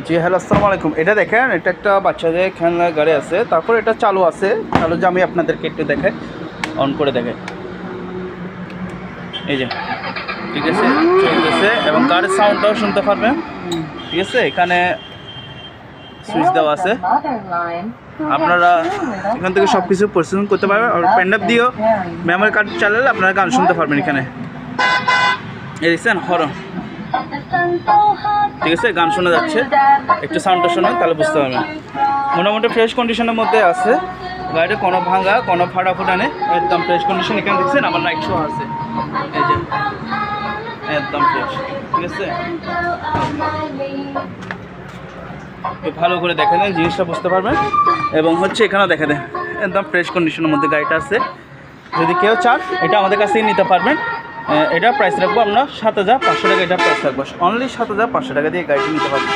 জি hello, আসসালামু আলাইকুম। এটা দেখেন, এটা একটা বাচ্চাদের খেলনার গাড়ি আছে। তারপর এটা চালু আছে। চালু যে আমি আপনাদেরকে একটু দেখাই, অন করে দেখাই। এই যে, ঠিক আছে, চলতেছে এবং গাড়ির সাউন্ডটাও শুনতে পারবেন। ঠিক আছে, এখানে সুইচ দেওয়া আছে। আপনারা এখান থেকে সব কিছু পরিচালনা করতে পারবেন। আর পেনড্রাইভ দিয়েও মেমোরি কার্ড চালালে আপনারা গান শুনতে পারবেন এখানে। এই দেখছেন হরন, ঠিক আছে, গান শোনা যাচ্ছে। একটু সাউন্ডটা শোনেন তাহলে বুঝতে পারবেন। মোটামুটি ফ্রেশ কন্ডিশনের মধ্যে আছে গাড়িটা, কোনো ভাঙা কোনো ফাটা নেই, একদম ফ্রেশ কন্ডিশন। এখানে দেখছেন আমার লাইট শো আছে, এই যে একদম ফ্রেশ। ঠিক আছে, একটু ভালো করে দেখে দেন, জিনিসটা বুঝতে পারবেন। এবং হচ্ছে এখানেও দেখে দেন, একদম ফ্রেশ কন্ডিশনের মধ্যে গাড়িটা আছে। যদি কেউ চান এটা আমাদের কাছ থেকে নিতে পারবেন। এটা প্রাইস রাখবো আমরা 7,500 টাকা। এটা প্রাইস রাখবো অনলি 7,500 টাকা দিয়ে গাড়িটি নিতে পারবেন।